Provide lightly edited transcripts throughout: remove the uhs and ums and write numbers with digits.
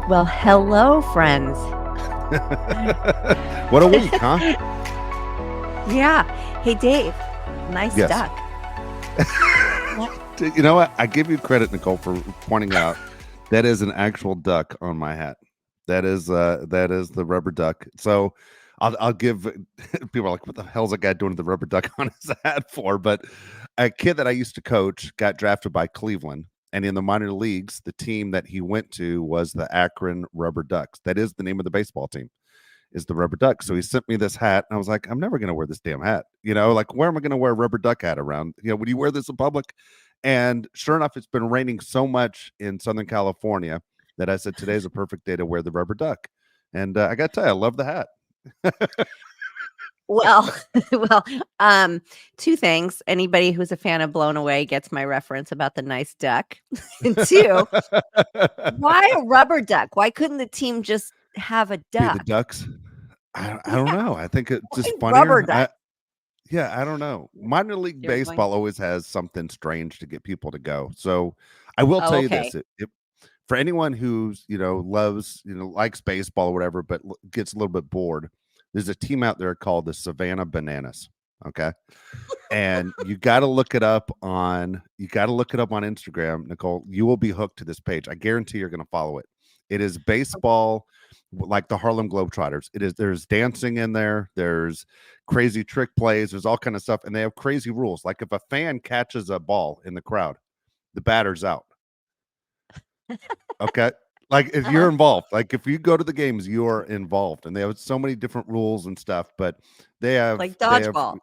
Well, hello, friends. What a week, huh? Yeah. Hey, Dave. Nice Yes. duck. What? You know what? I give you credit, Nicole, for pointing out that is an actual duck on my hat. That is the rubber duck. So I'll give people are like, what the hell's that guy doing with the rubber duck on his hat for? But a kid that I used to coach got drafted by Cleveland. And in the minor leagues, the team that he went to was the Akron Rubber Ducks. That is the name of the baseball team. Is the rubber duck. So he sent me this hat, and I was like, I'm never going to wear this damn hat. Like, where am I going to wear a rubber duck hat around? Would you wear this in public? And sure enough, it's been raining so much in Southern California that I said, today's a perfect day to wear the rubber duck. And I got to tell you, I love the hat. Well, well, two things. Anybody who's a fan of Blown Away gets my reference about the nice duck. And two, why a rubber duck? Why couldn't the team just have a Be the duck? ducks. I don't Yeah. know. I think it's Why just rubber funnier. duck? Yeah, I don't know. Minor league You're going, baseball always has something strange to get people to go. So I will oh, tell you okay. this: for anyone who's loves likes baseball or whatever, but gets a little bit bored, there's a team out there called the Savannah Bananas. Okay, and you got to look it up on Instagram, Nicole. You will be hooked to this page. I guarantee you're going to follow it. It is baseball like the Harlem Globetrotters. There's dancing in there, there's crazy trick plays, there's all kind of stuff, and they have crazy rules. Like if a fan catches a ball in the crowd, the batter's out. Okay. Like if Uh-huh. you're involved, like if you go to the games, you are involved. And they have so many different rules and stuff, but Like they have dodgeball.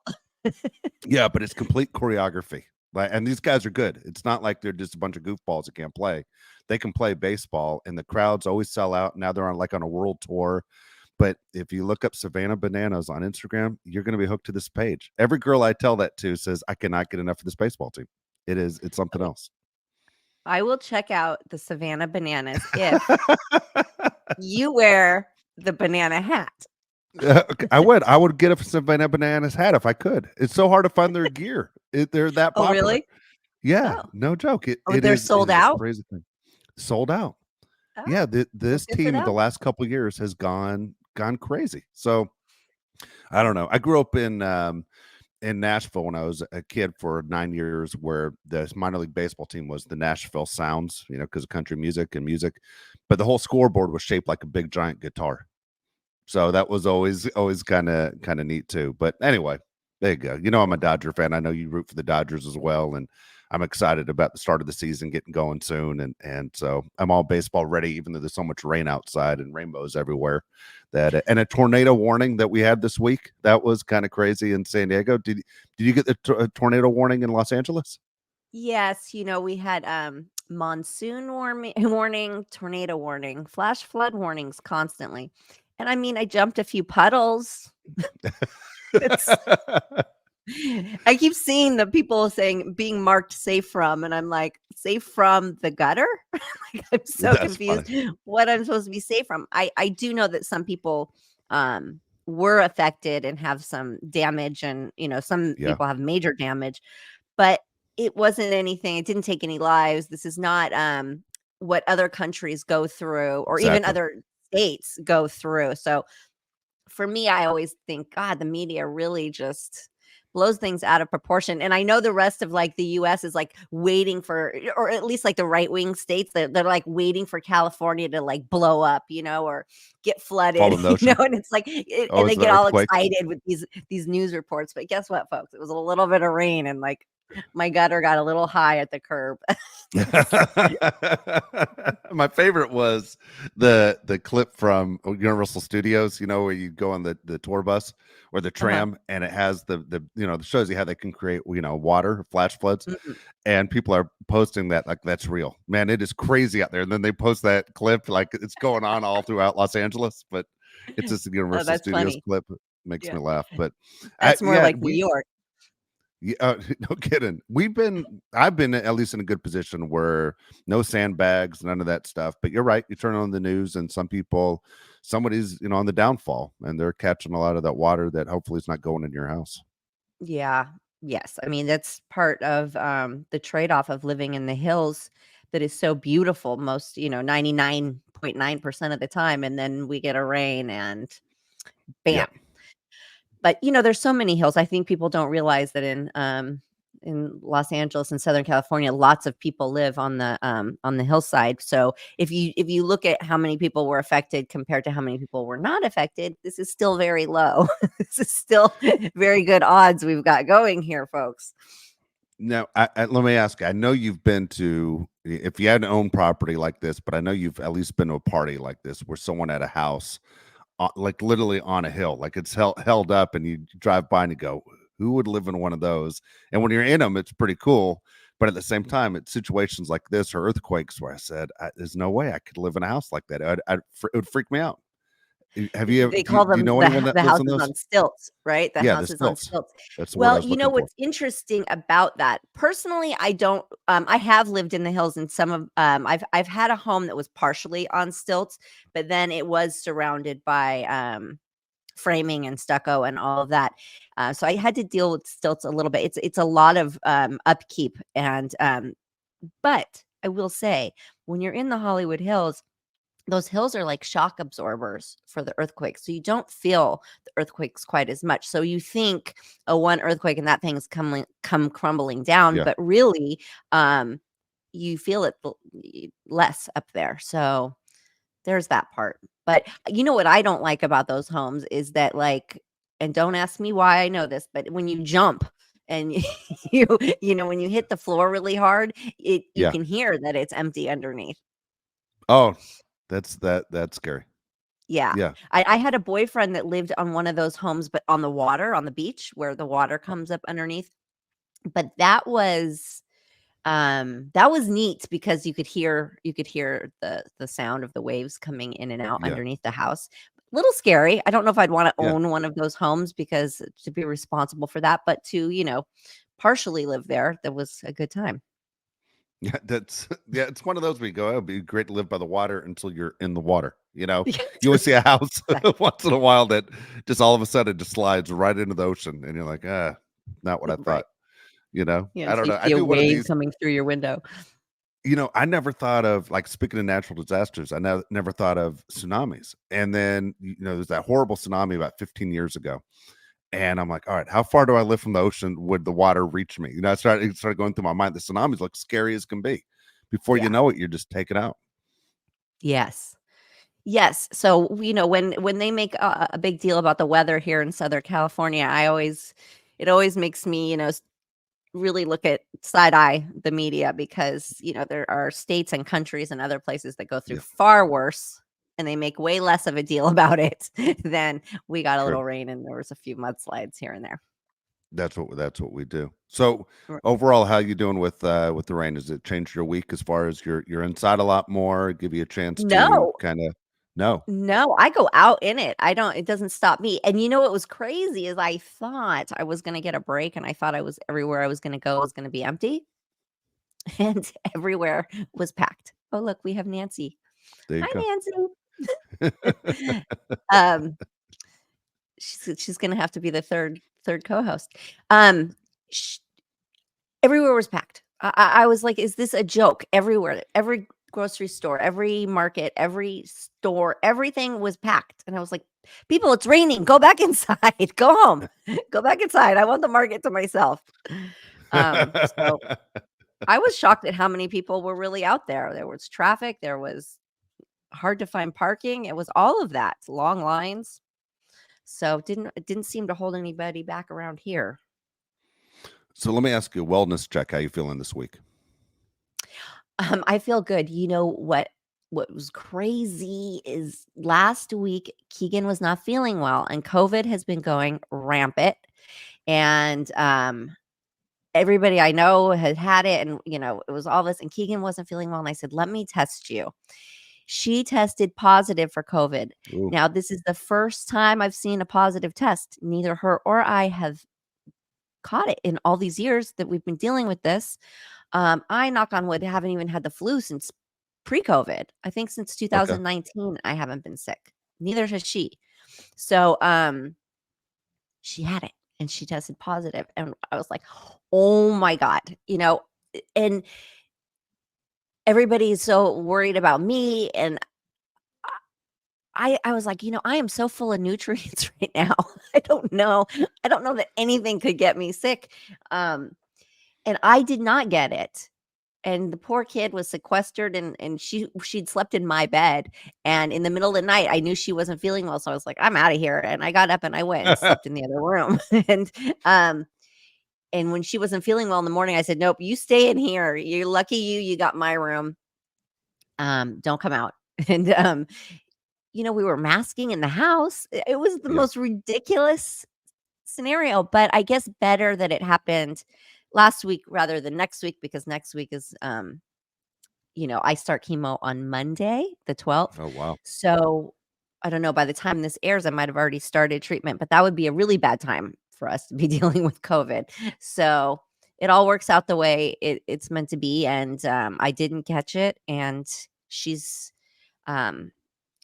yeah, but it's complete choreography. Like, and these guys are good. It's not like they're just a bunch of goofballs that can't play. They can play baseball, and the crowds always sell out. Now they're on a world tour. But if you look up Savannah Bananas on Instagram, you're going to be hooked to this page. Every girl I tell that to says, I cannot get enough of this baseball team. It's something else. I will check out the Savannah Bananas if you wear the banana hat. Okay, I would get a Savannah Bananas hat if I could. It's so hard to find their gear. They're that Oh, popular. really? Yeah, Oh. no joke. It, Oh, it they're is it sold is a out? crazy thing. Sold out. Oh, Yeah, well, this good for team the them. last couple of years has gone crazy. So I don't know. I grew up in Nashville when I was a kid for 9 years, where the minor league baseball team was the Nashville Sounds, because of country music and music. But the whole scoreboard was shaped like a big giant guitar. So that was always kind of neat too. But anyway, there you go. I'm a Dodger fan. I know you root for the Dodgers as well, and I'm excited about the start of the season getting going soon. And so I'm all baseball ready, even though there's so much rain outside and rainbows everywhere. That and a tornado warning that we had this week, that was kind of crazy in San Diego. Did you get the tornado warning in Los Angeles? Yes, we had monsoon warning, tornado warning, flash flood warnings constantly. And I mean, I jumped a few puddles. It's I keep seeing the people saying being marked safe from, and I'm like, safe from the gutter? Like, I'm so That's confused funny. what I'm supposed to be safe from. I do know that some people were affected and have some damage, and some Yeah, people have major damage, but it wasn't anything. It didn't take any lives. This is not what other countries go through, or even exactly. other states go through. So for me, I always think, God, the media really just blows things out of proportion. And I know the rest of like the US is like waiting for, or at least like the right wing states, they're like waiting for California to like blow up, or get Fall flooded, in the ocean. and it's like, and Always they the get all earthquake. excited with these news reports. But guess what, folks? It was a little bit of rain, and like my gutter got a little high at the curb. My favorite was the clip from Universal Studios, where you go on the tour bus or the Uh-huh. tram, and it has the shows you how they can create water flash floods, Mhm. and people are posting that like that's real. Man, it is crazy out there. And then they post that clip like it's going on all throughout Los Angeles, but it's just a Oh, Universal that's Studios funny. clip. It makes Yeah. me laugh. But That's more yeah, like New York. yeah, no kidding. I've been at least in a good position where no sandbags, none of that stuff. But you're right. You turn on the news, and somebody's on the downfall, and they're catching a lot of that water that hopefully is not going in your house. Yeah. Yes. I mean, that's part of the trade-off of living in the hills that is so beautiful. Most, 99 0.9% of the time, and then we get a rain and bam. Yep. But, there's so many hills. I think people don't realize that in Los Angeles and Southern California, lots of people live on the hillside. So if you look at how many people were affected compared to how many people were not affected, this is still very low. This is still very good odds we've got going here, folks. Now, let me ask you. I know you've been to, if you hadn't owned property like this, but I know you've at least been to a party like this where someone had a house, like literally on a hill, like it's held up, and you drive by and you go, "Who would live in one of those?" And when you're in them, it's pretty cool. But at the same time, it's situations like this or earthquakes where I said, "There's no way I could live in a house like that. It would freak me out." Have you? They Do you, call do you them know anyone that the lives in houses those? on stilts, right? The Yeah, the houses on stilts. stilts. That's the word I Well, was looking for. what's interesting about that? Personally, I don't. I have lived in the hills, and some of I've had a home that was partially on stilts, but then it was surrounded by framing and stucco and all of that. So I had to deal with stilts a little bit. It's a lot of upkeep, and but I will say, when you're in the Hollywood Hills, those hills are like shock absorbers for the earthquakes. So you don't feel the earthquakes quite as much. So you think, oh, one earthquake and that thing's come crumbling down, Yeah. but really, you feel it less up there. So there's that part. But you know what I don't like about those homes is that, like, and don't ask me why I know this, but when you jump and you when you hit the floor really hard, you Yeah. can hear that it's empty underneath. Oh, that's scary. Yeah. Yeah. I had a boyfriend that lived on one of those homes, but on the water, on the beach where the water comes up underneath. But that was neat because you could hear the sound of the waves coming in and out Yeah. underneath the house. Little scary. I don't know if I'd want to Yeah. own one of those homes because to be responsible for that, but to, partially live there, that was a good time. Yeah, yeah, it's one of those where you go, "Oh, it'd be great to live by the water," until you're in the water, you know? Yeah, You always see a house exactly. once in a while that just all of a sudden just slides right into the ocean, and you're like, "Ah, not what I Right. thought," you know? Yeah, I until don't you know. I see a do one of wave these. coming through your window. I never thought of, like, speaking of natural disasters, I never thought of tsunamis, and then, there's that horrible tsunami about 15 years ago, and I'm like, "All right, how far do I live from the ocean? Would the water reach me?" It started going through my mind. The tsunamis look scary as can be. Before you Yeah. know it, you're just taken out. Yes. Yes. So, when they make a big deal about the weather here in Southern California, it always makes me, really look at side eye the media because, there are states and countries and other places that go through Yeah, far worse and they make way less of a deal about it than we got a true. little rain and there was a few mudslides here and there. That's what we do. So R- overall, how you doing with the rain? Has it changed your week as far as you're inside a lot more, give you a chance to No, kind of no. no, I go out in it. It doesn't stop me. And what was crazy is I thought I was going to get a break and I thought everywhere I was going to go was going to be empty. And everywhere was packed. Oh, look, we have Nancy. There you go. Hi, Nancy. Um, she's gonna have to be the third co-host. Um, sh Everywhere was packed. I was like, "Is this a joke?" Everywhere, every grocery store, every market, every store, everything was packed, and I was like, "People, it's raining. Go back inside. Go home. Go back inside. I want the market to myself." So I was shocked at how many people were really out there. There was traffic, there was hard to find parking, it was all of that, long lines. So it didn't seem to hold anybody back around here. So let me ask you a wellness check. How you feeling this week? I feel good. You know what was crazy is last week Keegan was not feeling well and COVID has been going rampant and everybody I know had it and it was all this and Keegan wasn't feeling well and I said, "Let me test you." She tested positive for COVID. Ooh, Now, this is the first time I've seen a positive test. Neither her or I have caught it in all these years that we've been dealing with this. I, knock on wood, haven't even had the flu since pre-COVID. I think since okay. 2019, I haven't been sick. Neither has she. So, she had it and she tested positive, and I was like, "Oh my god," and everybody is so worried about me, and I was like, I am so full of nutrients right now. I don't know. I don't know that anything could get me sick. Um, and I did not get it. And the poor kid was sequestered, and she'd slept in my bed. And in the middle of the night, I knew she wasn't feeling well. So I was like, I'm out of here. And I got up and I went and slept in the other room. and um and when she wasn't feeling well in the morning, I said, nope, you stay in here. You're lucky you got my room. Don't come out. And we were masking in the house. It was the Yeah. most ridiculous scenario, but I guess better that it happened last week rather than next week, because next week is I start chemo on Monday, the 12th. Oh, wow. So I don't know, by the time this airs, I might have already started treatment, but that would be a really bad time for us to be dealing with COVID. So it all works out the way it's meant to be. And I didn't catch it. And she's, um,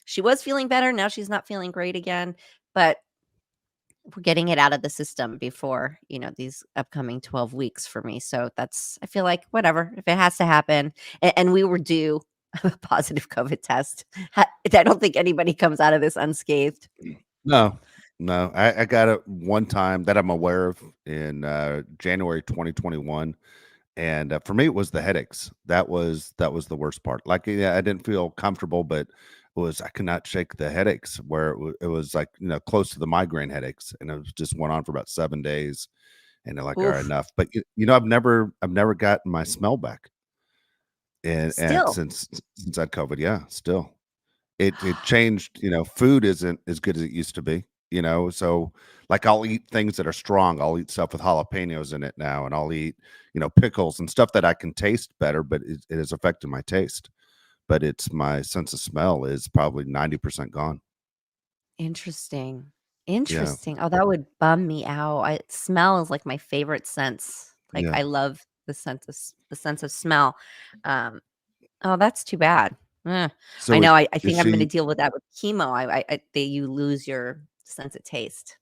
she was feeling better. Now she's not feeling great again, but we're getting it out of the system before, these upcoming 12 weeks for me. So I feel like whatever, if it has to happen. And we were due a positive COVID test. I don't think anybody comes out of this unscathed. No, no. I got it one time that I'm aware of in January 2021. And for me, it was the headaches. That was the worst part. Like, yeah, I didn't feel comfortable, but I could not shake the headaches. Where it was like close to the migraine headaches, and it was just went on for about 7 days. And they're like, all right, Oof. enough. But I've never gotten my smell back, and Still. since I had COVID, yeah, still it changed. Food isn't as good as it used to be. So like I'll eat things that are strong. I'll eat stuff with jalapenos in it now, and I'll eat pickles and stuff that I can taste better, but it has affected my taste. But it's my sense of smell is probably 90% gone. Interesting. Yeah, Interesting. Oh, that would bum me out. Smell is like my favorite sense. Like yeah. I love the sense of smell. Um, Oh, that's too bad. I So know, I is think I'm gonna she? deal with that with chemo. You lose your sense of taste.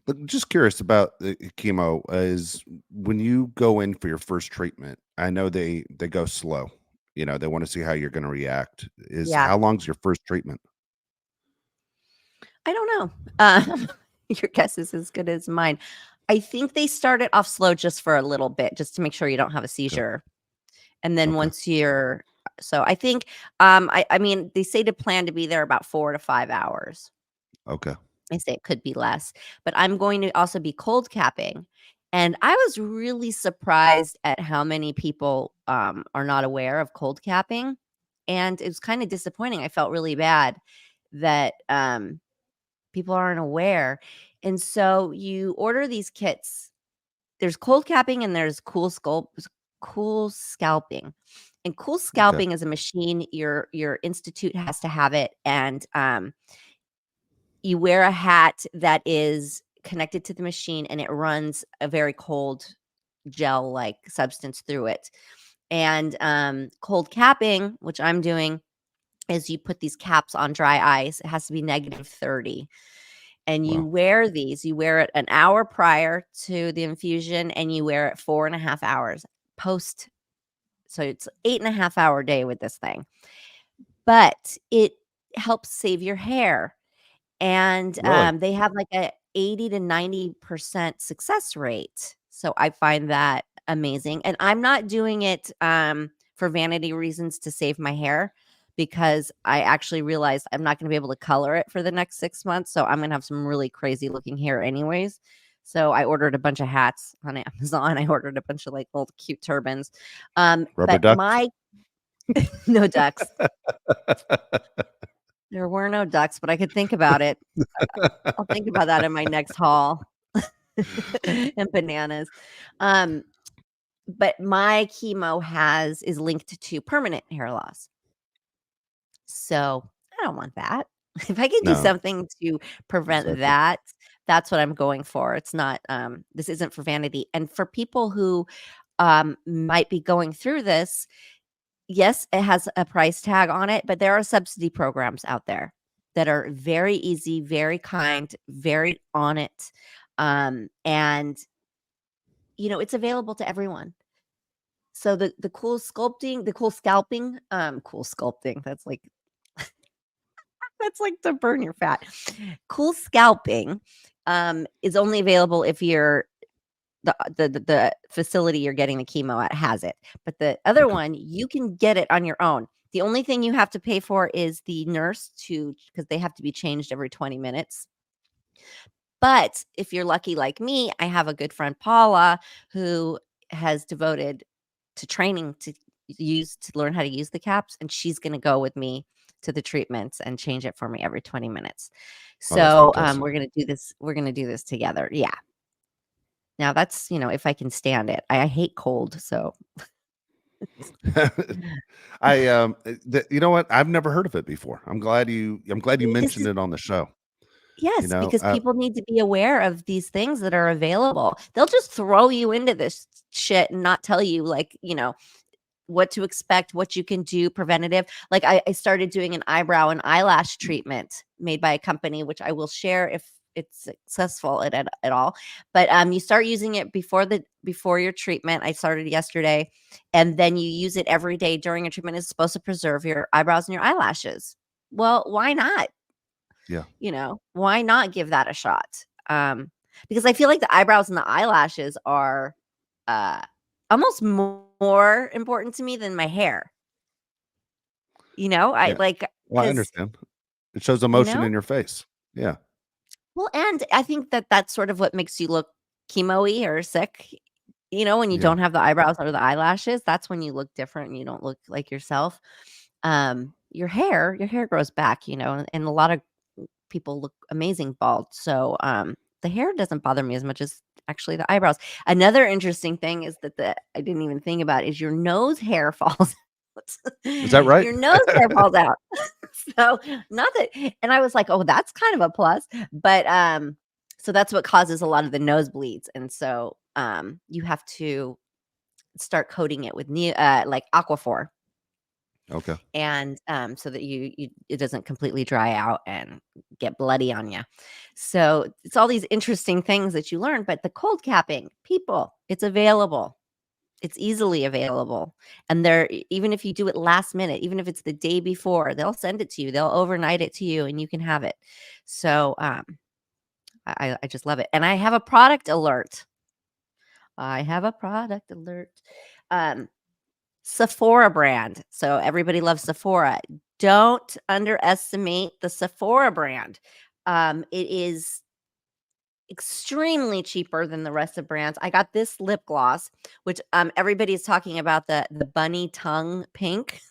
But just curious about the chemo is when you go in for your first treatment. I know they go slow. They want to see how you're going to react. Is Yeah, how long's your first treatment? I don't know. Your guess is as good as mine. I think they start it off slow just for a little bit, just to make sure you don't have a Okay. seizure, and then Okay. once you're so I think, I mean, they say to plan to be there about 4 to 5 hours. Okay. I say it could be less, but I'm going to also be cold capping. And I was really surprised at how many people are not aware of cold capping. And it was kind of disappointing. I felt really bad that people aren't aware. And so you order these kits. There's cold capping and there's cool scalping. And cool Okay. scalping is a machine your institute has to have it. And you wear a hat that is connected to the machine, and it runs a very cold gel-like substance through it. And, cold capping, which I'm doing, is you put these caps on dry ice. It has to be -30, and Wow. you wear it an hour prior to the infusion, and you wear it 4.5 hours post. So it's 8.5-hour day with this thing, but it helps save your hair. And, Really? they have like a 80 to 90% success rate. So I find that amazing. And I'm not doing it, for vanity reasons to save my hair, because I actually realized I'm not gonna be able to color it for the next 6 months. So I'm gonna have some really crazy looking hair anyways. So I ordered a bunch of hats on Amazon. I ordered a bunch of like little cute turbans. Rubber But ducks? my no ducks. There were no ducks, but I could think about it. I'll think about that in my next haul. And bananas. Um, but my chemo is linked to permanent hair loss. So I don't want that. If I can do No, something to prevent exactly. that, that's what I'm going for. It's not, this isn't for vanity. And for people who might be going through this, yes, it has a price tag on it, but there are subsidy programs out there that are very easy, very kind, very on it. And it's available to everyone. So the cool sculpting, the cool scalping, cool sculpting, that's like That's like to burn your fat. Cool scalping is only available if you're the facility you're getting the chemo at has it. But the other Okay. one, you can get it on your own. The only thing you have to pay for is the nurse because they have to be changed every 20 minutes. But if you're lucky like me, I have a good friend, Paula, who has devoted to training to learn how to use the caps, and she's going to go with me to the treatments and change it for me every 20 minutes. Oh, that's So fantastic. we're going to do this. We're going to do this together. Yeah. Now that's, if I can stand it. I hate cold. So You know what? I've never heard of it before. I'm glad you this mentioned is it on the show. You yes, know, because people need to be aware of these things that are available. They'll just throw you into this shit and not tell you, like, what to expect, what you can do preventative. Like I started doing an eyebrow and eyelash treatment made by a company, which I will share if it's successful at all. But you start using it before your treatment. I started yesterday, and then you use it every day during your treatment. It's supposed to preserve your eyebrows and your eyelashes. Well, why not? yeah, Why not give that a shot? Because I feel like the eyebrows and the eyelashes are uh almost more important to me than my hair. I yeah. like Well, I because understand. It shows you emotion know, in your face. Yeah, well, and I think that that's sort of what makes you look chemo-y or sick. When you yeah, don't have the eyebrows or the eyelashes, that's when you look different and you don't look like yourself. Your hair grows back, and a lot of people look amazing bald. So the hair doesn't bother me as much as actually the eyebrows. Another interesting thing is that I didn't even think about is your nose hair falls out. is that right? Your nose hair falls out. So not that, and I was like, oh, that's kind of a plus. But so that's what causes a lot of the nosebleeds. And so you have to start coating it with like Aquaphor, Okay. and so that it doesn't completely dry out and get bloody on you. So it's all these interesting things that you learn. But the cold capping, people, it's available. It's easily available, and even if you do it last minute, even if it's the day before, they'll send it to you. They'll overnight it to you, and you can have it. So I just love it, and I have a product alert. I have a product alert. Um, Sephora brand. So everybody loves Sephora. Don't underestimate the Sephora brand. It is extremely cheaper than the rest of brands. I got this lip gloss, which everybody's talking about the bunny tongue pink.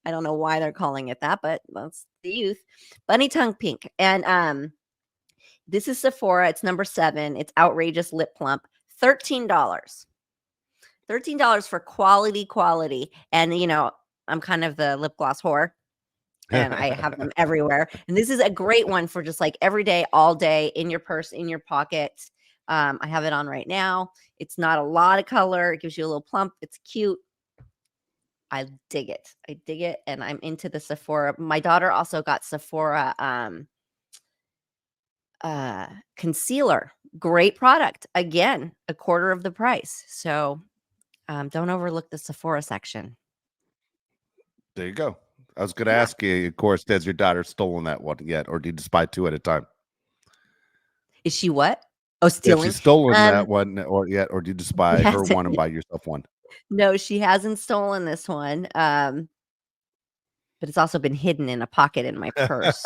I don't know why they're calling it that, but that's the youth. Bunny tongue pink. And this is Sephora. It's number 7. It's outrageous lip plump. $13. $13 for quality. And I'm kind of the lip gloss whore, and I have them everywhere. And this is a great one for just like every day, all day, in your purse, in your pocket. I have it on right now. It's not a lot of color. It gives you a little plump. It's cute. I dig it. I dig it. And I'm into the Sephora. My daughter also got Sephora concealer. Great product. Again, a quarter of the price. So don't overlook the Sephora section. There you go. I was going to Yeah. ask you, of course, has your daughter stolen that one yet, or do you just buy 2 at a time? Is she what? Oh, If she's stealing? stolen that Um, one or do you just buy her yes. one and buy yourself one? No, she hasn't stolen this one, but it's also been hidden in a pocket in my purse.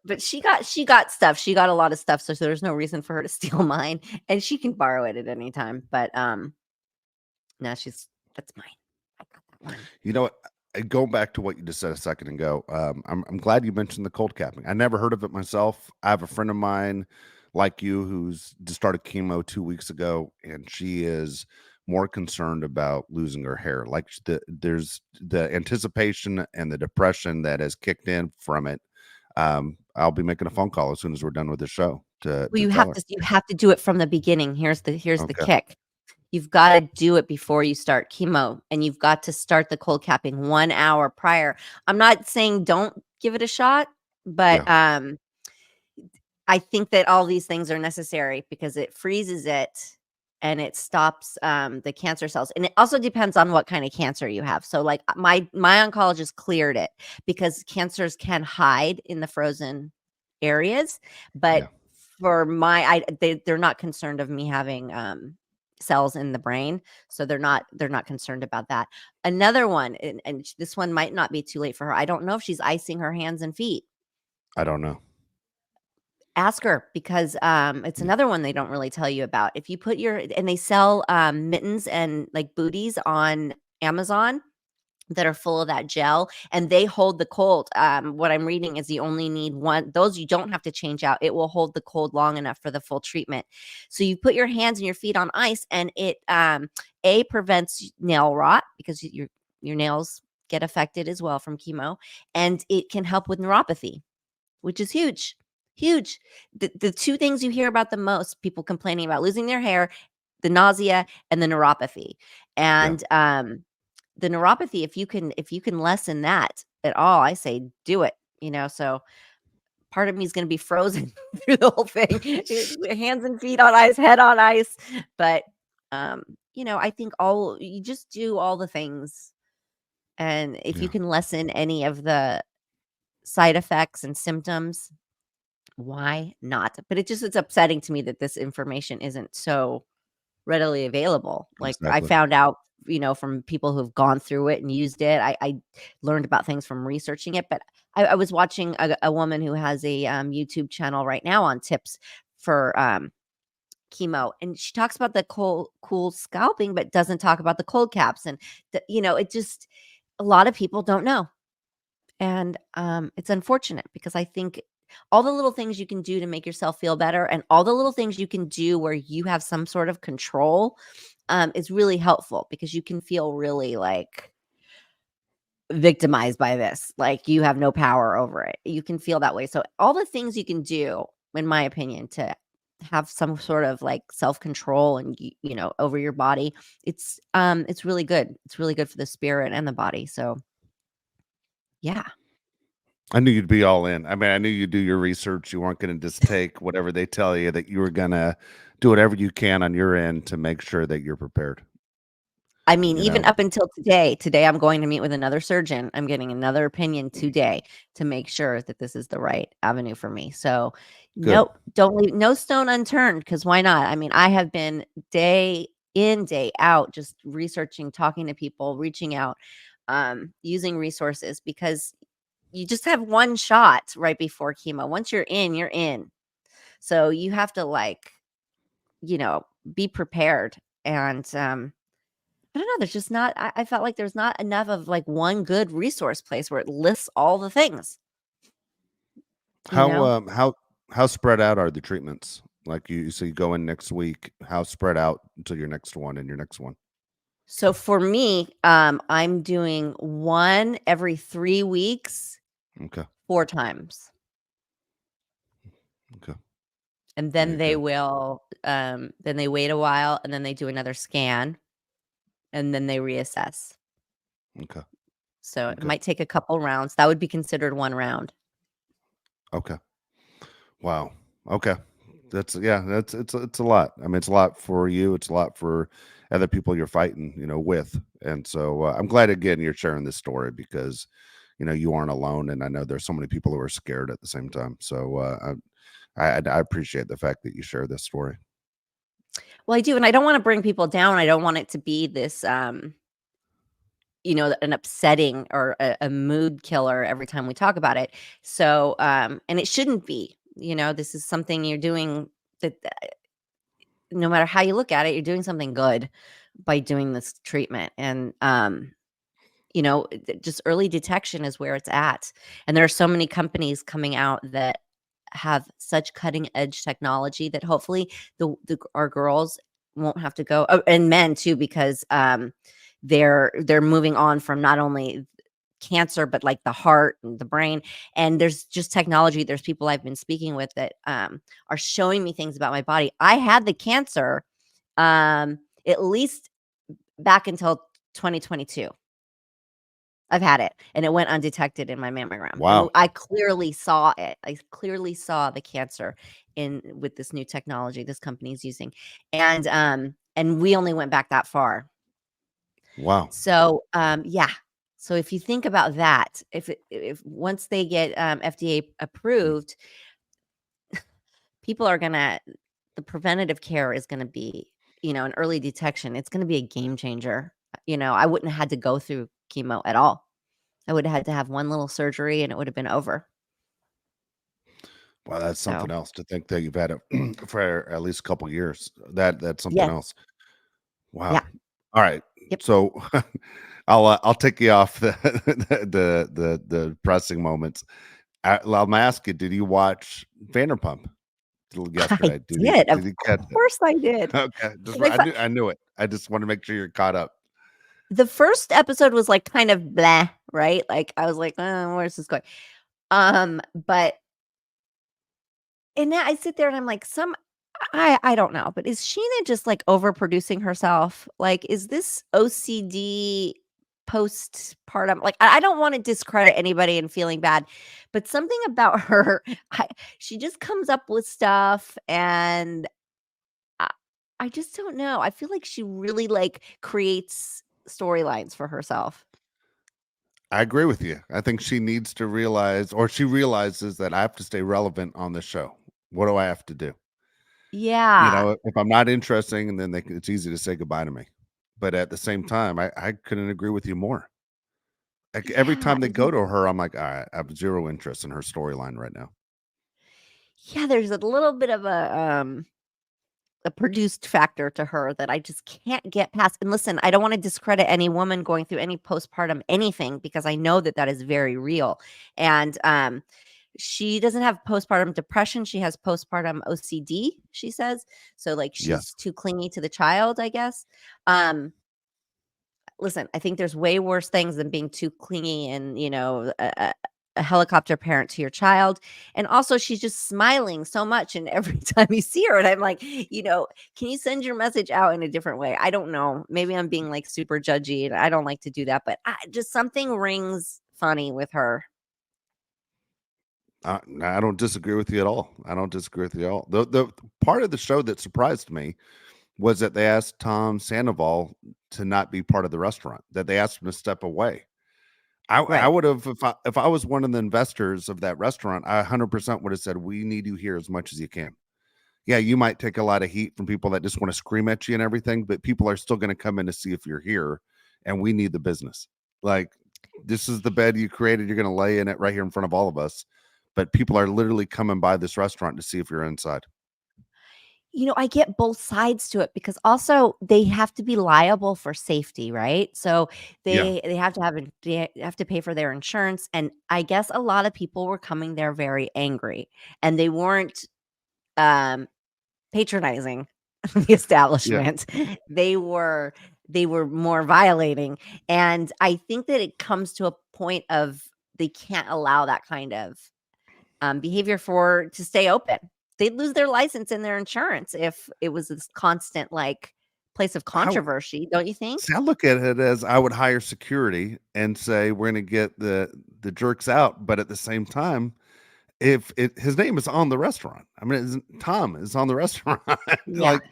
But she got stuff. She got a lot of stuff, so there's no reason for her to steal mine, and she can borrow it at any time. But no, that's mine. I got that one. You know what? Going back to what you just said a second ago, I'm glad you mentioned the cold capping. I never heard of it myself. I have a friend of mine like you who's just started chemo 2 weeks ago, and she is more concerned about losing her hair. Like there's the anticipation and the depression that has kicked in from it. I'll be making a phone call as soon as we're done with the show Well, to you tell have her. to you have to do it from the beginning. Here's the Okay. kick. You've got to do it before you start chemo, and you've got to start the cold capping 1 hour prior. I'm not saying don't give it a shot, but Yeah. I think that all these things are necessary because it freezes it. and it stops the cancer cells. And it also depends on what kind of cancer you have. So like my oncologist cleared it because cancers can hide in the frozen areas, but Yeah. for they're not concerned of me having cells in the brain, so they're not concerned about that. Another one, and this one might not be too late for her. I don't know if she's icing her hands and feet. I don't know. Ask her, because it's Mm. another one they don't really tell you about. If you put your and they sell mittens and like booties on Amazon that are full of that gel, and they hold the cold. What I'm reading is you only need one. Those you don't have to change out. It will hold the cold long enough for the full treatment. So you put your hands and your feet on ice, and it a prevents nail rot because your nails get affected as well from chemo, and it can help with neuropathy, which is huge. Huge. The two things you hear about the most, people complaining about losing their hair, the nausea and the neuropathy. Yeah. And the neuropathy, if you can lessen that at all, I say do it. So part of me is going to be frozen through the whole thing. Hands and feet on ice, head on ice. But I think all you just do all the things, and if you Yeah. can lessen any of the side effects and symptoms, why not? But it's upsetting to me that this information isn't so readily available. Like, I Exactly. found out, from people who've gone through it and used it. I learned about things from researching it, but I was watching a woman who has a YouTube channel right now on tips for chemo, and she talks about the cool scalping, but doesn't talk about the cold caps. And it just a lot of people don't know. And it's unfortunate because I think all the little things you can do to make yourself feel better, and all the little things you can do where you have some sort of control, is really helpful, because you can feel really like victimized by this. Like you have no power over it. You can feel that way. So all the things you can do, in my opinion, to have some sort of like self-control and over your body, it's really good. It's really good for the spirit and the body. So yeah. I knew you'd be all in. I mean, I knew you'd do your research. You weren't going to just take whatever they tell you, that you were going to do whatever you can on your end to make sure that you're prepared, I mean, you even know? up until today, I'm going to meet with another surgeon. I'm getting another opinion today to make sure that this is the right avenue for me. So, Good. nope, don't leave no stone unturned, because why not? I mean, I have been day in, day out, just researching, talking to people, reaching out, using resources, because you just have one shot right before chemo. Once you're in, you're in. So you have to you know, be prepared. And I don't know. There's just not. I felt like there's not enough of like one good resource place where it lists all the things. You How know. how spread out are the treatments? Like so you go in next week, how spread out until your next one and your next one? So for me, I'm doing one every 3 weeks, Okay. 4 times, Okay. and Very then they good. will. Then they wait a while, and then they do another scan, and then they reassess. Okay. So it Okay. might take a couple rounds. That would be considered one round. Okay. Wow. Okay. That's yeah, it's a lot. I mean, it's a lot for you. It's a lot for other people you're fighting, with. And so I'm glad again you're sharing this story because you aren't alone, and I know there's so many people who are scared at the same time. So I appreciate the fact that you share this story. Well, I do, and I don't want to bring people down. I don't want it to be this an upsetting or a mood killer every time we talk about it. So, and it shouldn't be. This is something you're doing that, no matter how you look at it, you're doing something good by doing this treatment. And, just early detection is where it's at. And there are so many companies coming out that have such cutting edge technology that hopefully our girls won't have to go, oh, and men too, because they're moving on from not only cancer, but like the heart and the brain. And there's just technology. There's people I've been speaking with that are showing me things about my body. I had the cancer at least back until 2022. I've had it, and it went undetected in my mammogram. And Wow. I clearly saw it. I clearly saw the cancer in with this new technology this company is using. And and we only went back that far. Wow. So, yeah. So if you think about that, if once they get FDA approved, people are gonna the preventative care is gonna be, an early detection. It's gonna be a game changer. I wouldn't have had to go through chemo at all. I would have had to have one little surgery and it would have been over. Wow, that's So something else to think that you've had it for at least a couple years. That's something yes, else. Wow. yeah, All right. yep. So I'll take you off the pressing moments. I'll ask you, did you watch Vanderpump I yesterday? did. Of Did you catch it? course I did. Okay. Just And I I knew it. I just want to make sure you're caught up. The first episode was, like, kind of blah, right? Like, I was like, where's this going?" But and now I sit there and I'm like, I don't know, but is Sheena just, like, overproducing herself? Like, is this OCD postpartum? Like, I don't wanna discredit anybody and feeling bad, but something about her, she just comes up with stuff, and I I just don't know. I feel like she really, like, creates storylines for herself. I agree with you. I think she needs to realize, or she realizes that I have to stay relevant on this show. What do I have to do? Yeah. If I'm not interesting, and then it's easy to say goodbye to me. But at the same time, I couldn't agree with you more. Like every Yeah, time they go to her, I'm like, all right, I have zero interest in her storyline right now. yeah, there's a little bit of a produced factor to her that I just can't get past. And listen, I don't want to discredit any woman going through any postpartum anything because I know that that is very real. And she doesn't have postpartum depression, she has postpartum OCD, she says. So like she's Yes. too clingy to the child, I guess. Um Listen, I think there's way worse things than being too clingy and, a helicopter parent to your child. And also, she's just smiling so much, and every time you see her, and I'm like, can you send your message out in a different way? I don't know. Maybe I'm being like super judgy, and I don't like to do that, but just something rings funny with her. I don't disagree with you at all. I don't disagree with you at all. The part of the show that surprised me was that they asked Tom Sandoval to not be part of the restaurant, that they asked him to step away. I Right. would have, if I was one of the investors of that restaurant, I 100% would have said, we need you here as much as you can. Yeah, you might take a lot of heat from people that just want to scream at you and everything, but people are still going to come in to see if you're here, and we need the business. Like, this is the bed you created. You're going to lay in it right here in front of all of us. But people are literally coming by this restaurant to see if you're inside. I get both sides to it because also they have to be liable for safety, right? So Yeah. they have to pay for their insurance, and I guess a lot of people were coming there very angry, and they weren't um patronizing the Yeah. establishment. They were more violating, and I think that it comes to a point of they can't allow that kind of behavior to stay open. They'd lose their license and their insurance if it was this constant like place of How controversy, don't you think? See, I look at it as I would hire security and say we're going to get the jerks out, but at the same time, if his name is on the restaurant, I mean, Tom is on the restaurant. Yeah. Like,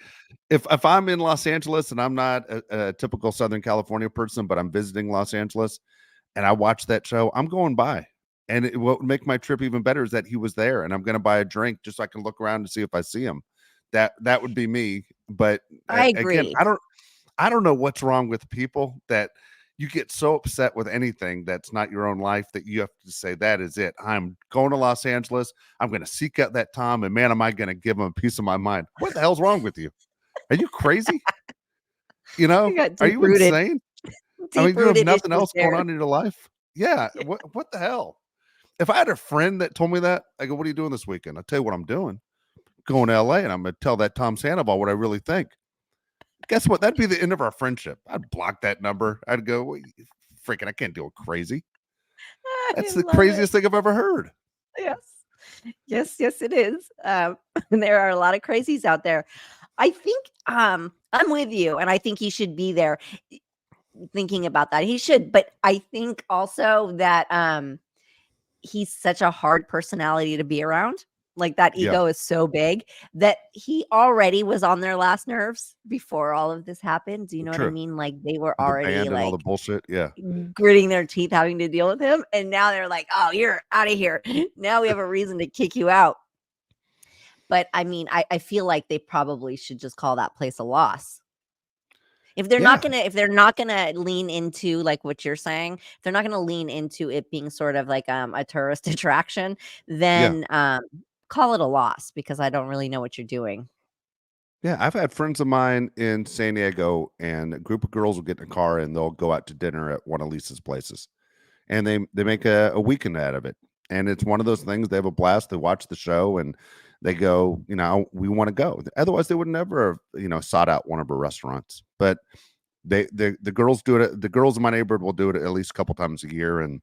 if I'm in Los Angeles and I'm not a typical Southern California person, but I'm visiting Los Angeles and I watch that show, I'm going by. And what would make my trip even better is that he was there, and I'm going to buy a drink just so I can look around and see if I see him. That would be me. But I again, agree. I don't know what's wrong with people that you get so upset with anything that's not your own life that you have to say, that is it. I'm going to Los Angeles. I'm going to seek out that Tom, and man, am I going to give him a piece of my mind. What the hell's wrong with you? Are you crazy? You got Are you insane? I deep mean, you have rooted nothing issues else going there. on in your life? Yeah. Yeah. What the hell? If I had a friend that told me that, I go, what are you doing this weekend? I'll tell you what I'm doing. Going to LA, and I'm going to tell that Tom Sandoval what I really think. Guess what? That'd be the end of our friendship. I'd block that number. I'd go, well, freaking, I can't deal with crazy. I That's the love it. craziest thing I've ever heard. Yes. Yes, yes, it is. And there are a lot of crazies out there. I think I'm with you, and I think he should be there. Thinking about that, he should. But I think also that he's such a hard personality to be around. Like that Yeah, ego is so big that he already was on their last nerves before all of this happened. Do you know what I true. mean? Like they were The already band and all the like bullshit. Yeah. gritting their teeth having to deal with him. And now they're like, oh, you're out of here. Now we have a reason to kick you out. But I mean, I feel like they probably should just call that place a loss. Yeah. If they're not gonna lean into like what you're saying, if they're not gonna lean into it being sort of like a tourist attraction, Yeah. then call it a loss because I don't really know what you're doing. Yeah. I've had friends of mine in San Diego, and a group of girls will get in a car and they'll go out to dinner at one of Lisa's places, and they make a weekend out of it. And it's one of those things. They have a blast. They watch the show and they go, we want to go. Otherwise, they would never have, sought out one of her restaurants. But the girls do it. The girls in my neighborhood will do it at least a couple times a year. And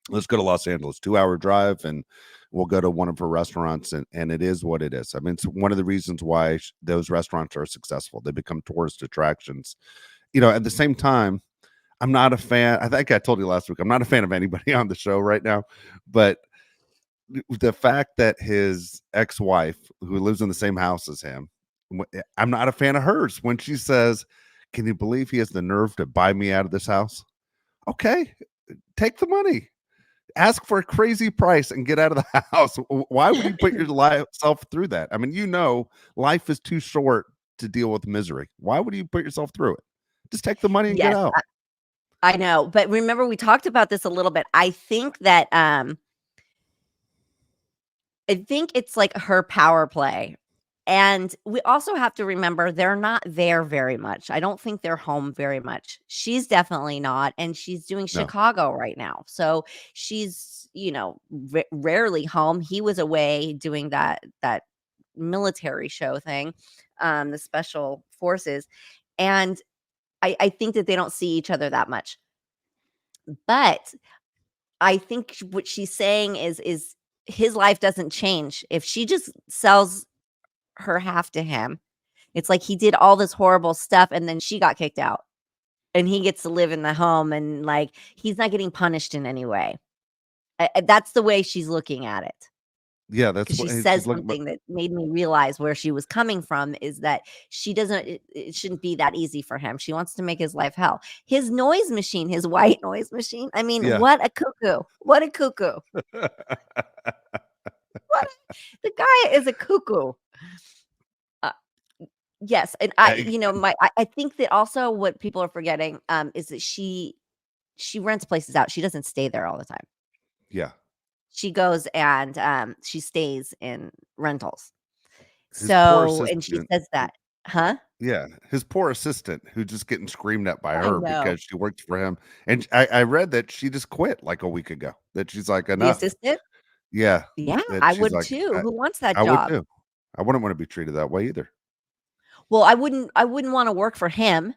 let's go to Los Angeles, 2 hour drive, and we'll go to one of her restaurants. And it is what it is. I mean, it's one of the reasons why those restaurants are successful. They become tourist attractions. At the same time, I'm not a fan. I think I told you last week, I'm not a fan of anybody on the show right now, but the fact that his ex-wife, who lives in the same house as him, I'm not a fan of hers when she says, "Can you believe he has the nerve to buy me out of this house?" Okay, take the money, ask for a crazy price, and get out of the house. Why would you put yourself through that? I mean, life is too short to deal with misery. Why would you put yourself through it? Just take the money and get Yes, out. I know. But remember, we talked about this a little bit. I think it's like her power play. And we also have to remember they're not there very much. I don't think they're home very much. She's definitely not. And she's doing No. Chicago right now. So she's, rarely home. He was away doing that military show thing, the special forces. And I think that they don't see each other that much. But I think what she's saying is his life doesn't change if she just sells her half to him. It's like he did all this horrible stuff and then she got kicked out and he gets to live in the home and like he's not getting punished in any way. That's the way she's looking at it. Yeah, that's Because she what says she's looking. something that made me realize where she was coming from is that she doesn't it shouldn't be that easy for him. She wants to make his life hell. His noise machine, his white noise machine. I mean, Yeah. what a cuckoo. What a cuckoo. The guy is a cuckoo. Uh, yes, and I- I think that also what people are forgetting is that she rents places out. She doesn't stay there all the time. yeah. She goes and she stays in rentals. His poor So, and she assistant. says that, huh? Yeah, his poor assistant who's just getting screamed at by I her know. because she works for him. And I read that she just quit like a week ago. That she's like, The enough. assistant? Yeah, Yeah, that I she's would like, too. Who wants that I would job? too. I wouldn't want to be treated that way either. Well, I wouldn't wanna work for him.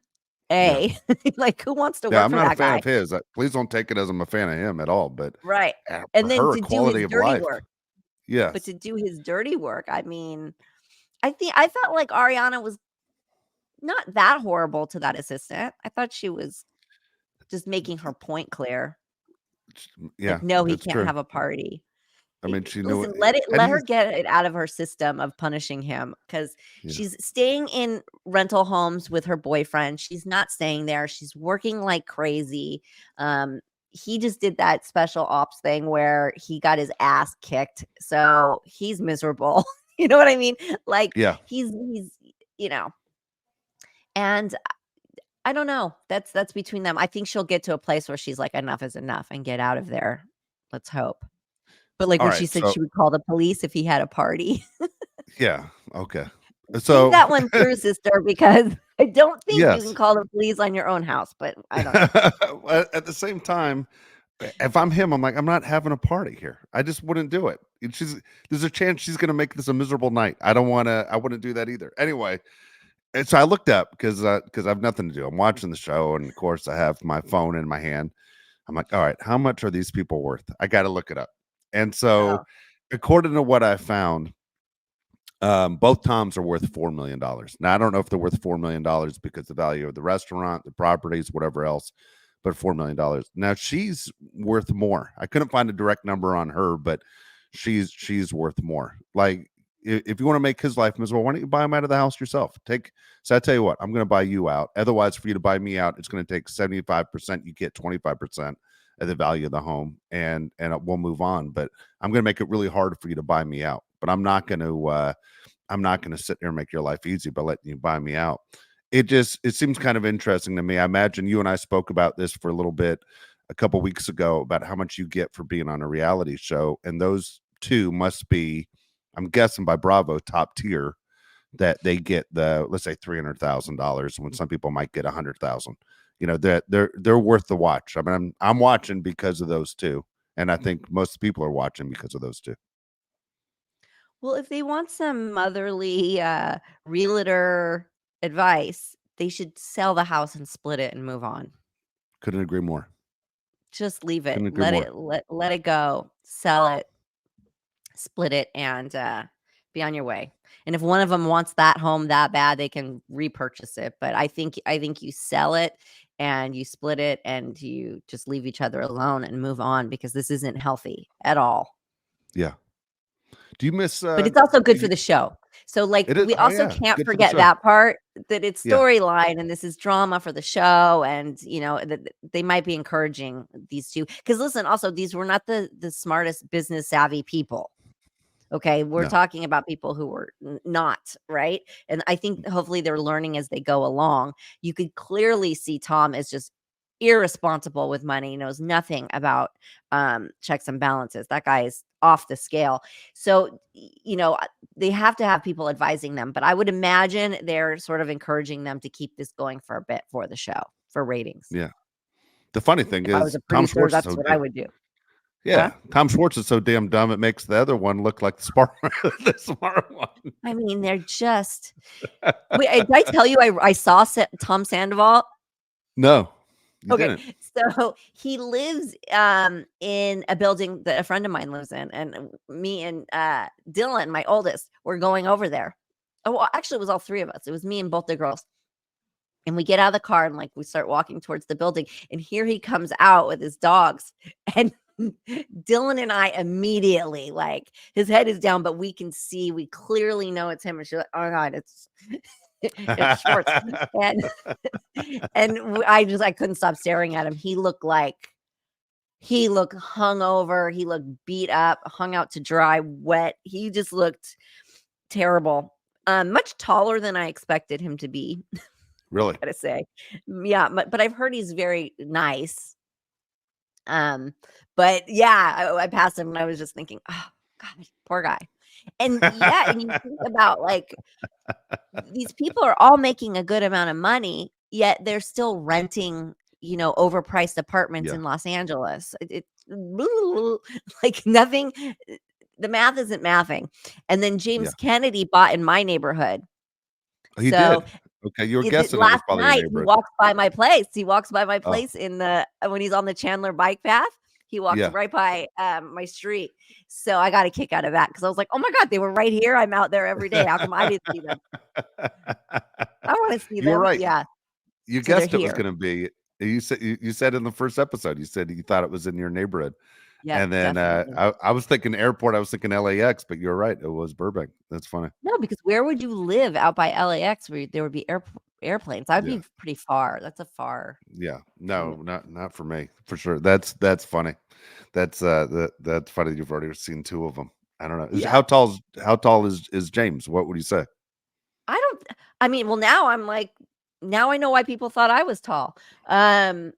Yeah, A, like, who wants to yeah. work I'm for not a that fan guy? of his. Please don't take it as I'm a fan of him at all. But Right. for And then her to do his quality of dirty life, work. But yes, to do his dirty work, I mean, I felt like Ariana was not that horrible to that assistant. I thought she was just making her point clear. yeah, Like, no, he it's can't true. have a party. I mean, she knew Listen, it, and let her he's get it out of her system of punishing him because yeah, she's staying in rental homes with her boyfriend. She's not staying there. She's working like crazy. He just did that special ops thing where he got his ass kicked. So he's miserable. You know what I mean? Like yeah. he's you know, and I don't know. That's between them. I think she'll get to a place where she's like, enough is enough and get out of there. Let's hope. But, like, All when she right, said so she would call the police if he had a party, yeah, okay, think so that one through, sister, because I don't think you can yes. call the police on your own house, but I don't know. At the same time, if I'm him, I'm like, I'm not having a party here. I just wouldn't do it. There's a chance she's gonna make this a miserable night. I wouldn't do that either. Anyway, and so I looked up because I have nothing to do. I'm watching the show, and of course I have my phone in my hand. I'm like, all right, how much are these people worth? I gotta look it up. And so Oh, according to what I found, both Toms are worth $4 million. Now I don't know if they're worth $4 million because the value of the restaurant, the properties, whatever else, but $4 million. Now she's worth more. I couldn't find a direct number on her, but she's worth more. Like if you want to make his life miserable, why don't you buy him out of the house yourself? So I tell you what, I'm going to buy you out. Otherwise, for you to buy me out, it's going to take 75%. You get 25% of the value of the home, and we'll move on. But I'm going to make it really hard for you to buy me out. But I'm not going to sit there and make your life easy by letting you buy me out. It seems kind of interesting to me. I imagine you and I spoke about this for a little bit a couple weeks ago about how much you get for being on a reality show, and those two must be, I'm guessing by Bravo, top tier, that they get the, let's say, $300,000 when some people might get 100,000. That they're worth the watch. I mean, I'm watching because of those two, and I think most people are watching because of those two. Well, if they want some motherly realtor advice, they should sell the house and split it and move on. Couldn't agree more. Just leave it. Couldn't agree Let more. it let it go. Sell it, split it, and be on your way. And if one of them wants that home that bad, they can repurchase it. But I think you sell it and you split it and you just leave each other alone and move on, because this isn't healthy at all. Yeah. Do you miss? But it's also good for the show. So, like, It is. we Oh also yeah, can't good for the forget show. that part, that it's Yeah. storyline and this is drama for the show, and that they might be encouraging these two. Because listen, also, these were not the smartest business savvy people. Okay, we're No. talking about people who were not, right? And I think hopefully they're learning as they go along. You could clearly see Tom is just irresponsible with money, knows nothing about checks and balances. That guy is off the scale. So, they have to have people advising them, but I would imagine they're sort of encouraging them to keep this going for a bit for the show, for ratings. Yeah. The funny thing If I was is, a Tom producer, Schwartz is that's so what I would do. yeah. Huh? Tom Schwartz is so damn dumb. It makes the other one look like the smart the smart one. I mean, they're just. Wait, did I tell you I saw Tom Sandoval? No, you Okay, didn't. so he lives in a building that a friend of mine lives in, and me and Dylan, my oldest, were going over there. Oh, well, actually, it was all three of us. It was me and both the girls. And we get out of the car and like we start walking towards the building, and here he comes out with his dogs, and Dylan and I immediately, like, his head is down, but we clearly know it's him, and she's like, "Oh God, it's it's Schwartz," and I couldn't stop staring at him. He looked hungover. He looked beat up, hung out to dry, wet. He just looked terrible. Much taller than I expected him to be. Really? Gotta say, yeah. But I've heard he's very nice. But yeah, I passed him and I was just thinking, oh God, poor guy. And yeah, and you think about, like, these people are all making a good amount of money, yet they're still renting, overpriced apartments Yeah. in Los Angeles. Like nothing, the math isn't mathing. And then James Yeah. Kennedy bought in my neighborhood. He So did. Okay, you were it guessing it was last probably your night, he neighborhood. walks by my place. He walks by my Oh, place when he's on the Chandler bike path. He walks yeah. right by my street. So I got a kick out of that because I was like, "Oh my God, they were right here. I'm out there every day. How come I didn't see them? I want to see You're them." right. Yeah. You So they're guessed it was here. going to be. You said in the first episode, you said you thought it was in your neighborhood, Yep, and then definitely. I was thinking airport. I was thinking LAX, but you're right. It was Burbank. That's funny. No, because where would you live out by LAX where there would be airplanes? I'd Yeah. be pretty far. That's a far Yeah. commute. No, not for me, for sure. That's funny. That's that's funny. You've already seen two of them. I don't know. Yeah. How tall is James? What would you say? I mean, well, now I know why people thought I was tall. I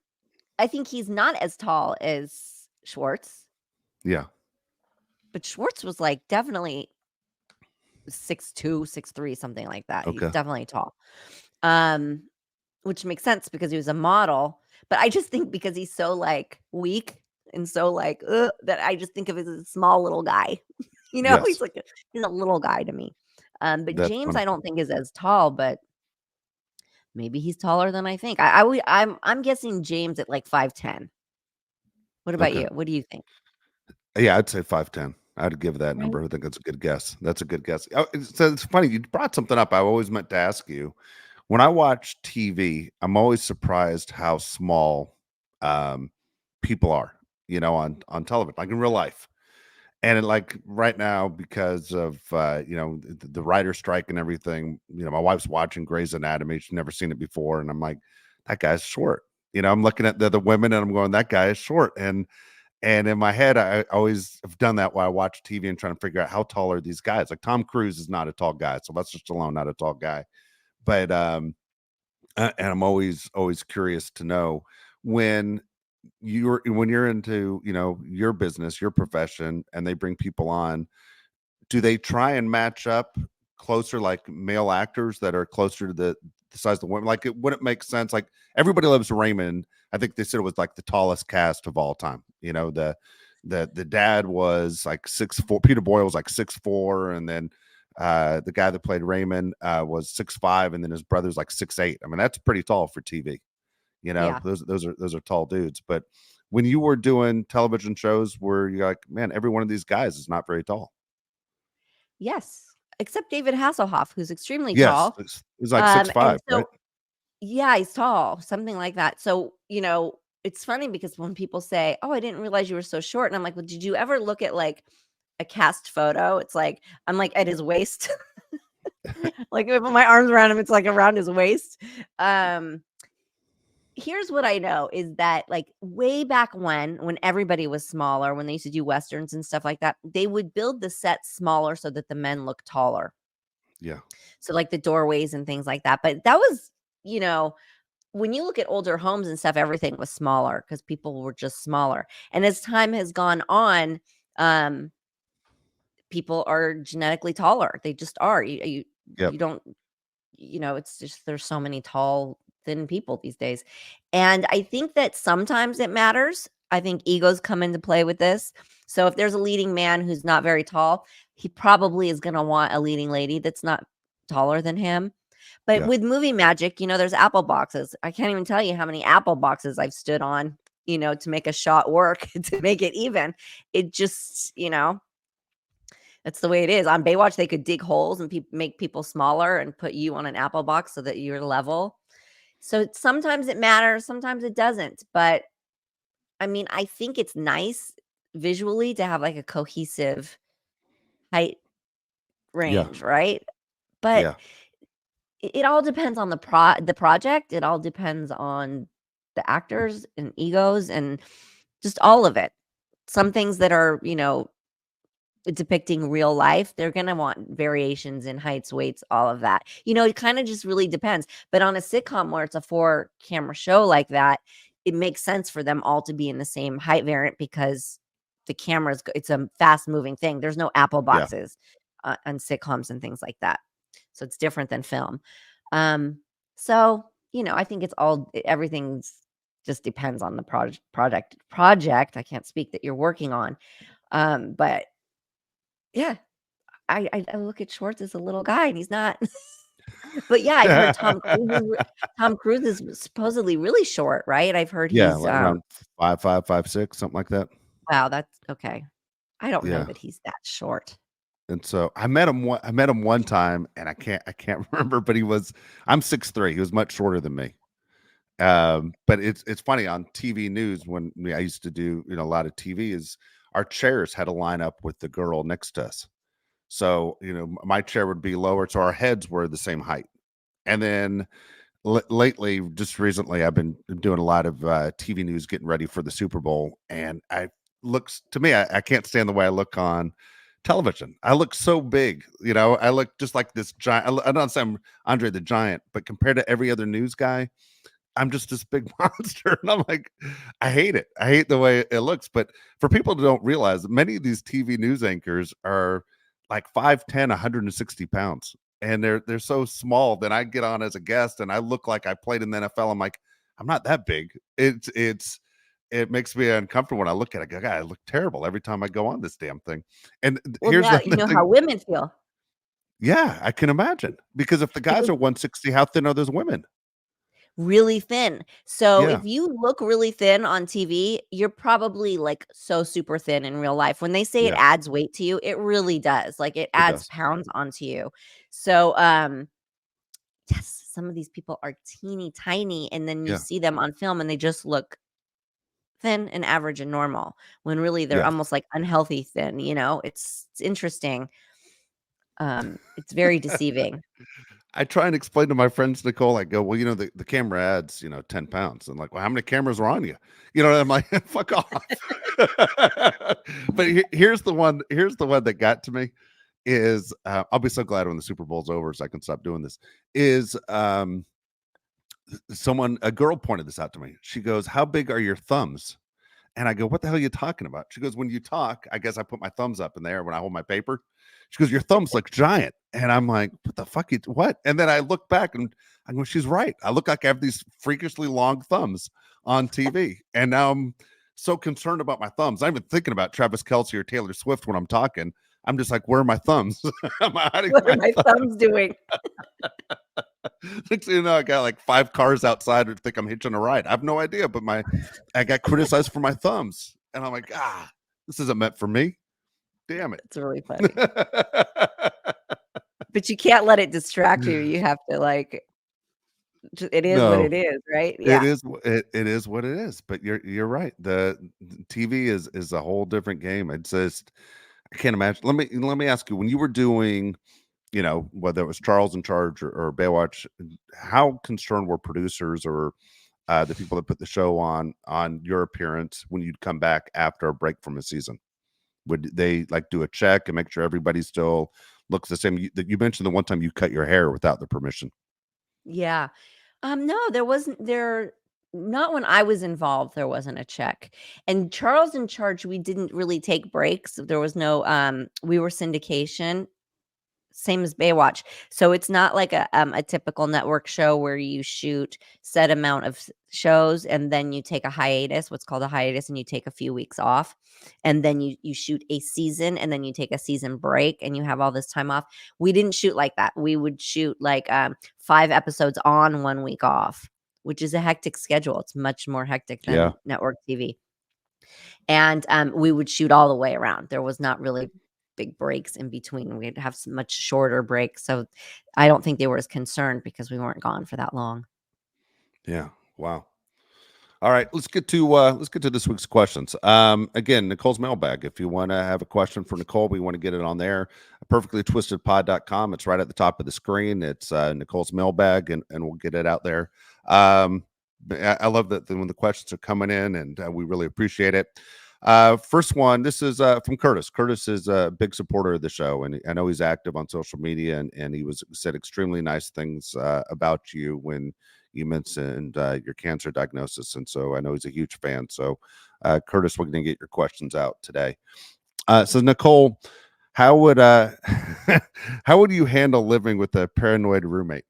think he's not as tall as Schwartz, Yeah. but Schwartz was like definitely 6'2", 6'3", something like that. He's Okay. definitely tall. Um, which makes sense because he was a model. But I just think because he's so like weak and so like that I just think of him as a small little guy. Yes. He's a little guy to me. But That's James funny. I don't think is as tall, but maybe he's taller than I think. I'm guessing James at like 5'10". What about Okay. you? What do you think? Yeah, I'd say 5'10". I'd give that Right? number. I think that's a good guess. That's a good guess. Oh, so it's funny. You brought something up I always meant to ask you. When I watch TV, I'm always surprised how small people are, on television, like in real life. And like right now, because of the writer strike and everything, my wife's watching Grey's Anatomy. She's never seen it before, and I'm like, that guy's short. I'm looking at the other women, and I'm going, that guy is short. And in my head, I always have done that while I watch TV and trying to figure out how tall are these guys. Like Tom Cruise is not a tall guy, Sylvester Stallone not a tall guy, but and I'm always curious to know when you're into your business, your profession, and they bring people on, do they try and match up closer, like male actors that are closer to the size of the women? Like, it wouldn't make sense. Like, Everybody Loves Raymond, I think they said it was like the tallest cast of all time. The dad was like 6'4", Peter Boyle was like 6'4", and then the guy that played Raymond was 6'5", and then his brother's like 6'8". I mean, that's pretty tall for TV. Yeah. Those are tall dudes. But when you were doing television shows, where you're like, man, every one of these guys is not very tall. Yes, except David Hasselhoff, who's extremely Yes, tall. it's like six And five, right? so yeah, he's tall, something like that. So, it's funny because when people say, "Oh, I didn't realize you were so short," and I'm like, "Well, did you ever look at like a cast photo?" It's like I'm like at his waist. Like if I put my arms around him, it's like around his waist. Um, Here's what I know is that like way back when everybody was smaller, when they used to do westerns and stuff like that, they would build the set smaller so that the men look taller. Yeah, So like the doorways and things like that. But that was, you know, when you look at older homes and stuff, everything was smaller because people were just smaller. And as time has gone on, um, people are genetically taller. They just are. yep, You don't, it's just there's so many tall, thin people these days. And I think that sometimes it matters. I think egos come into play with this. So if there's a leading man who's not very tall, he probably is going to want a leading lady that's not taller than him. But yeah, with movie magic, there's apple boxes. I can't even tell you how many apple boxes I've stood on, to make a shot work, to make it even. It just, that's the way it is. On Baywatch, they could dig holes and make people smaller and put you on an apple box so that you're level. So sometimes it matters, sometimes it doesn't. But I mean, I think it's nice visually to have like a cohesive height yeah, range, right? But yeah, it all depends on the project. It all depends on the actors and egos and just all of it. Some things that are, depicting real life, they're gonna want variations in heights, weights, all of that. It kind of just really depends. But on a sitcom where it's a 4-camera show like that, it makes sense for them all to be in the same height variant because it's a fast moving thing. There's no apple yeah, boxes on sitcoms and things like that. So it's different than film. Um, so, I think everything's just depends on the project. I can't speak that you're working on. But yeah, I look at Schwartz as a little guy, and he's not. But yeah, I've heard Tom Cruise is supposedly really short, right? I've heard yeah. he's Like around 5'5", 5'6", something like that. wow, that's okay. I don't know Yeah. that he's that short. And so I met him one time, and I can't remember, but I'm 6'3". He was much shorter than me. But it's funny on TV news when I used to do a lot of TV, is our chairs had to line up with the girl next to us. So my chair would be lower, so our heads were the same height. And then lately, just recently, I've been doing a lot of TV news, getting ready for the Super Bowl, and looks to me, I can't stand the way I look on television. I look so big, I look just like this giant. I'm not saying I'm Andre the Giant, but compared to every other news guy, I'm just this big monster. And I'm like, I hate it. I hate the way it looks. But for people who don't realize, many of these TV news anchors are like 5'10", 160 pounds. And they're so small that I get on as a guest and I look like I played in the NFL. I'm like, I'm not that big. It makes me uncomfortable when I look at it. I go, God, I look terrible every time I go on this damn thing. And Well, here's now the, you the know thing. how women feel Yeah, I can imagine. Because if the guys because are 160, how thin are those women? really thin. So Yeah, if you look really thin on TV, you're probably like so super thin in real life. When they say it yeah, adds weight to you, it really does. Like it it adds does. pounds onto you. So yes, some of these people are teeny tiny and then you Yeah. see them on film and they just look thin and average and normal, when really they're Yes. almost like unhealthy thin, it's interesting. It's very deceiving. I try and explain to my friends, Nicole, I go, well, the camera adds, 10 pounds. And like, well, how many cameras are on you? And I'm like, fuck off. But here's the one that got to me is, I'll be so glad when the Super Bowl's over so I can stop doing this, is a girl pointed this out to me. She goes, how big are your thumbs? And I go, what the hell are you talking about? She goes, when you talk, I guess I put my thumbs up in there when I hold my paper. She goes, your thumbs look giant. And I'm like, what the fuck? What? And then I look back and I go, she's right. I look like I have these freakishly long thumbs on TV. And now I'm so concerned about my thumbs. I'm even thinking about Travis Kelce or Taylor Swift when I'm talking. I'm just like, where are my thumbs? I'm hiding What are my my thumbs doing? Next thing you know, I got like 5 cars outside who think I'm hitching a ride. I have no idea, but I got criticized for my thumbs. And I'm like, this isn't meant for me. Damn it. It's really funny. But you can't let it distract you. You have to it is what No, it is, right? it Yeah. is it is what it is. But you're right. The TV is a whole different game. It's just I can't imagine. Let me ask you, when you were doing, whether it was Charles in Charge or Baywatch, how concerned were producers or the people that put the show on your appearance when you'd come back after a break from a season? Would they like do a check and make sure everybody still looks the same? You mentioned the one time you cut your hair without the permission. Yeah. No, there wasn't not when I was involved, there wasn't a check. And Charles in Charge, we didn't really take breaks. There was no we were syndication, same as Baywatch. So it's not like a typical network show where you shoot set amount of shows and then you take a hiatus, what's called a hiatus, and you take a few weeks off. And then you shoot a season and then you take a season break and you have all this time off. We didn't shoot like that. We would shoot like 5 episodes on, 1 week off, which is a hectic schedule. It's much more hectic Yeah. than network TV. And we would shoot all the way around. There was not really big breaks in between. We'd have some much shorter breaks. So I don't think they were as concerned because we weren't gone for that long. Yeah. Wow. All right, let's get to this week's questions. Again, Nicole's mailbag. If you want to have a question for Nicole, we want to get it on there. Perfectlytwistedpod.com. It's right at the top of the screen. It's Nicole's mailbag, and we'll get it out there. But I love that when the questions are coming in, and we really appreciate it. First one, this is from Curtis. Curtis is a big supporter of the show, and I know he's active on social media, and he said extremely nice things about you when you mentioned your cancer diagnosis, and so I know he's a huge fan. So, Curtis, we're going to get your questions out today. So, Nicole, how would how would you handle living with a paranoid roommate?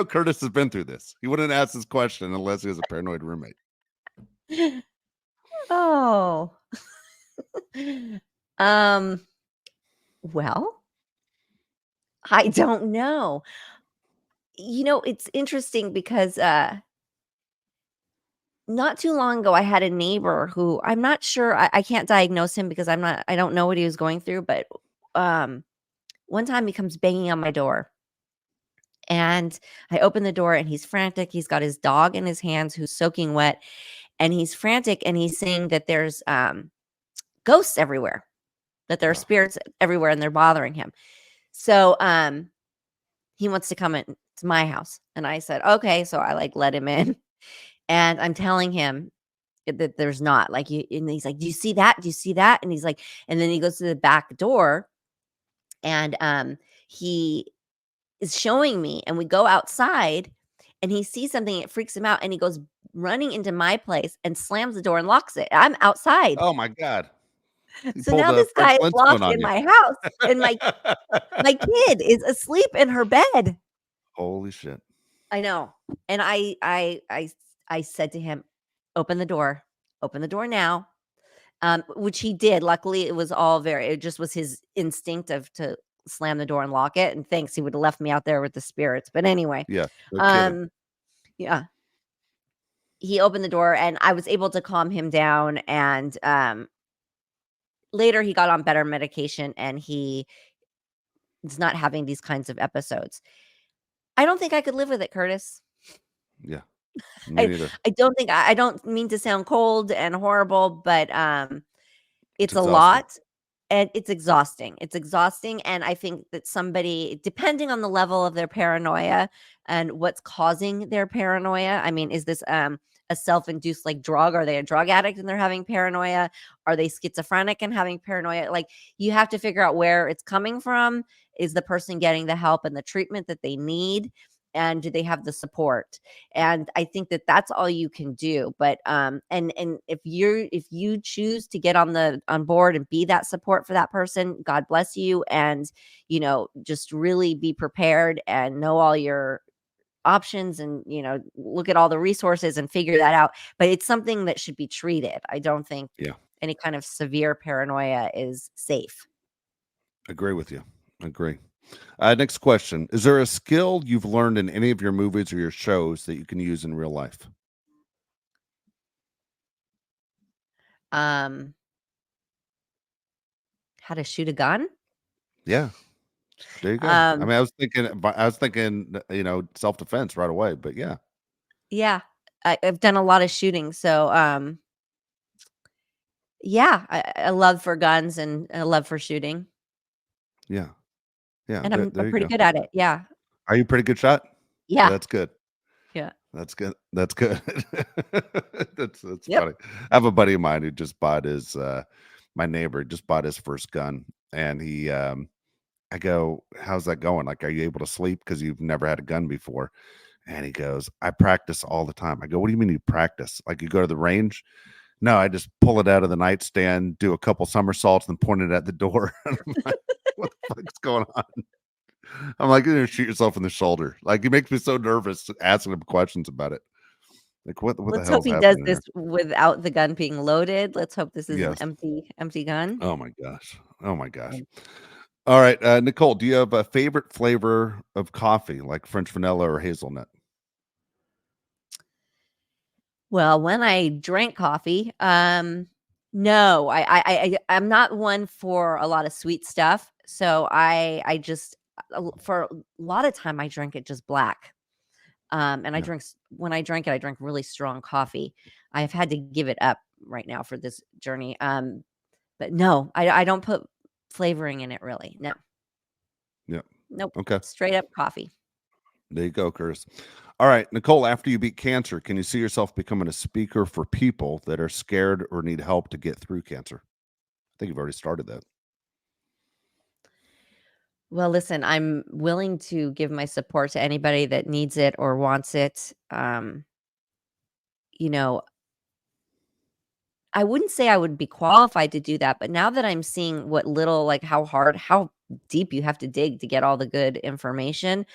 Curtis has been through this. He wouldn't ask this question unless he was a paranoid roommate. Oh. um well, I don't know. It's interesting because not too long ago I had a neighbor who I'm not sure, I can't diagnose him because I don't know what he was going through, but um one time he comes banging on my door. And I open the door and he's frantic. He's got his dog in his hands who's soaking wet, and he's frantic and he's saying that there's ghosts everywhere, that there are Oh, spirits everywhere and they're bothering him. So he wants to come into my house. And I said, okay. So I let him in. And I'm telling him that there's not and he's like, do you see that? Do you see that? And he's like, and then he goes to the back door and he is showing me, and we go outside and he sees something, it freaks him out, and he goes running into my place and slams the door and locks it. I'm outside. oh my God! He So pulled now a this Fred guy is Flintstone locked on in you. my house, and my kid is asleep in her bed. Holy shit! I know. And I said to him, open the door. Open the door now. Which he did. Luckily, it just was his instinct to slam the door and lock it. And thanks, he would have left me out there with the spirits. But anyway, Yeah, no kidding. um, yeah, he opened the door and I was able to calm him down. And later he got on better medication and he is not having these kinds of episodes. I don't think I could live with it, Curtis. Yeah, me I neither. I don't think I don't mean to sound cold and horrible, but, It's it's a exhausting. lot, and it's exhausting. It's exhausting, and I think that somebody depending on the level of their paranoia and what's causing their paranoia, I mean, is this, a self-induced, like, drug? Are they a drug addict and they're having paranoia? Are they schizophrenic and having paranoia? Like, you have to figure out where it's coming from. Is the person getting the help and the treatment that they need? And do they have the support? And I think that that's all you can do. But and if you choose to get on board and be that support for that person, God bless you. And just really be prepared and know all your options, and look at all the resources and figure that out. But it's something that should be treated. I don't think Yeah, any kind of severe paranoia is safe. agree with you. Agree. Next question. Is there a skill you've learned in any of your movies or your shows that you can use in real life? um how to shoot a gun. Yeah, there you go. I um mean, I was thinking, self-defense right away, but yeah, yeah, I've done a lot of shooting, so yeah, I love for guns and a love for shooting, yeah, yeah. and There, I'm there you pretty go. good at it. Yeah. Are you a pretty good shot? Yeah. That's good. Yeah. That's good. That's good. That's Yep. funny. I have a buddy of mine who just bought his my neighbor just bought his first gun, and I go, "How's that going? Like, are you able to sleep because you've never had a gun before?" And he goes, "I practice all the time." I go, "What do you mean you practice? Like you go to the range?" No, I just pull it out of the nightstand, do a couple somersaults, and point it at the door. And I'm like, what the fuck's going on? I'm like, you're gonna shoot yourself in the shoulder. Like, it makes me so nervous asking him questions about it. Like, what the Let's hope hell's he does happening this here? without the gun being loaded. Let's hope this is an Yes. empty gun. Oh my gosh. Oh my gosh. Um, All right, Nicole, do you have a favorite flavor of coffee, like French vanilla or hazelnut? well, when I drank coffee, no, I'm not one for a lot of sweet stuff, so I just for a lot of time I drank it just black. And Yeah. when I drank it, I drank really strong coffee. I've had to give it up right now for this journey. But no, I don't put flavoring in it really. No, Yeah. nope, Okay. straight up coffee. There you go, Curtis. All right, Nicole, after you beat cancer, can you see yourself becoming a speaker for people that are scared or need help to get through cancer? I think you've already started that. Well, listen, I'm willing to give my support to anybody that needs it or wants it. You know, I wouldn't say I would be qualified to do that, but now that I'm seeing what little, like how deep you have to dig to get all the good information,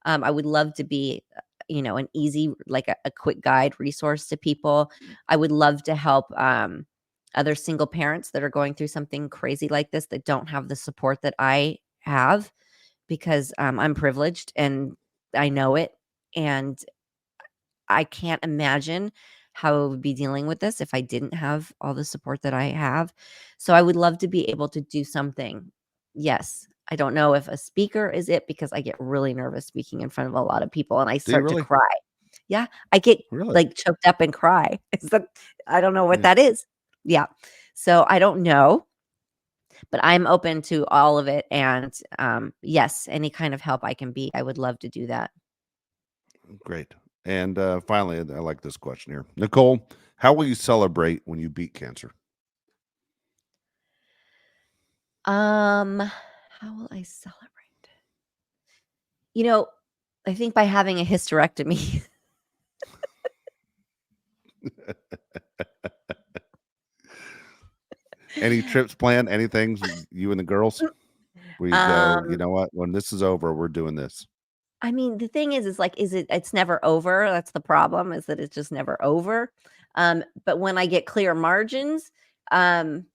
I would love to be, an easy, like a quick guide resource to people. I would love to help other single parents that are going through something crazy like this that don't have the support that I have because I'm privileged and I know it. And I can't imagine how I would be dealing with this if I didn't have all the support that I have. So I would love to be able to do something. Yes. I don't know if a speaker is it because I get really nervous speaking in front of a lot of people and I Do you start to really? cry. Yeah, I get Really? like choked up and cry. I don't know what Yeah. that is. Yeah. So I don't know, but I'm open to all of it. And yes, any kind of help I can be, I would love to do that. Great. And finally, I like this question here. Nicole, how will you celebrate when you beat cancer? How will I celebrate? You know, I think by having a hysterectomy. Any trips planned? Anything you and the girls where you go, you Um, know what? When this is over, we're doing this. I mean, the thing is like, it's never over. That's the problem, is that it's just never over. But when I get clear margins, um,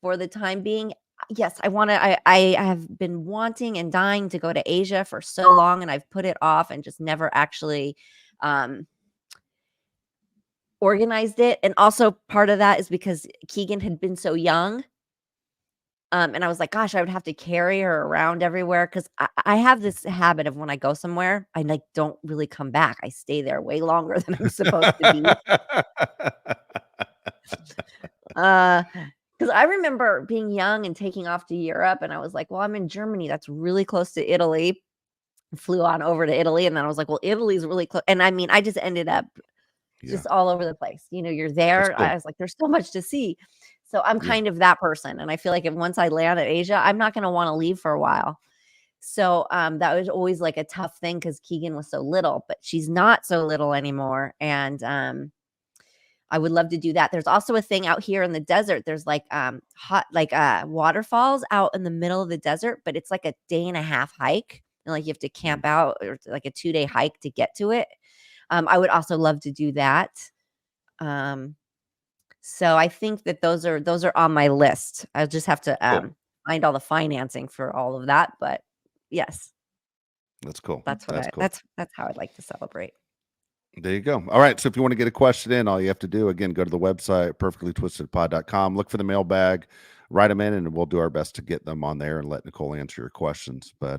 for the time being, yes, I have been wanting and dying to go to Asia for so long, and I've put it off and just never actually um organized it. And also part of that is because Keegan had been so young. And I was like, gosh, I would have to carry her around everywhere because I have this habit of when I go somewhere, I like don't really come back. I stay there way longer than I'm supposed to be. Because I remember being young and taking off to Europe, and I was like, well, I'm in Germany. That's really close to Italy. Flew on over to Italy, and then I was like, well, Italy's really close. And I mean, I just ended up Yeah, just all over the place. You're that's there. cool. I was like, there's so much to see. So I'm Yeah, kind of that person. And I feel like if once I land at Asia, I'm not going to want to leave for a while. So that was always like a tough thing because Keegan was so little, but she's not so little anymore. And I would love to do that. There's also a thing out here in the desert. There's like hot like waterfalls out in the middle of the desert, but it's like a day and a half hike. And like you have to Mm, camp out or like a 2-day hike to get to it. I would also love to do that. Um, so I think that those are on my list. I just have to cool. find all the financing for all of that. But yes, That's cool. that's what That's I cool. that's how I'd like to celebrate. There you go. All right. So if you want to get a question in, all you have to do, again, go to the website, perfectlytwistedpod.com, look for the mailbag, write them in, and we'll do our best to get them on there and let Nicole answer your questions. But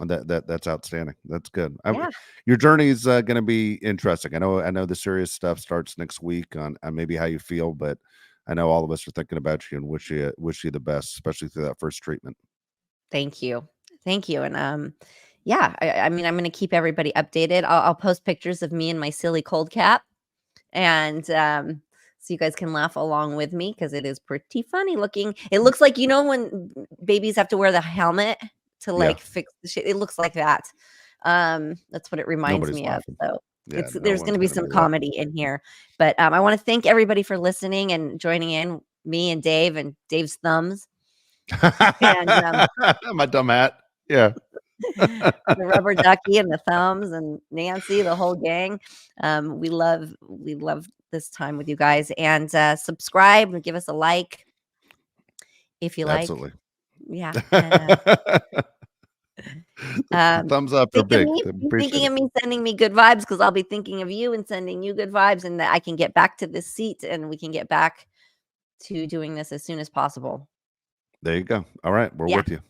that's outstanding. That's good. Yeah. Your journey is going to be interesting. I know the serious stuff starts next week on maybe how you feel, but I know all of us are thinking about you and wish you the best, especially through that first treatment. Thank you. Thank you. And yeah, I mean I'm gonna keep everybody updated. I'll post pictures of me and my silly cold cap. And so you guys can laugh along with me because it is pretty funny looking. It looks like when babies have to wear the helmet to Yeah. like fix the shit. It looks like that. That's what it reminds Nobody's me of. laughing. So Yeah. it's No there's one's gonna be going to some be laughing. comedy in here. But I want to thank everybody for listening and joining in, me and Dave and Dave's thumbs. And My dumb hat. Yeah. the rubber ducky and the thumbs and Nancy, the whole gang. We love this time with you guys. And subscribe and give us a like if you like. Absolutely. Yeah. And The thumbs up are think of big. me, I be appreciate thinking it. of me, sending me good vibes because I'll be thinking of you and sending you good vibes, and that I can get back to this seat and we can get back to doing this as soon as possible. There you go. All right. We're Yeah. with you.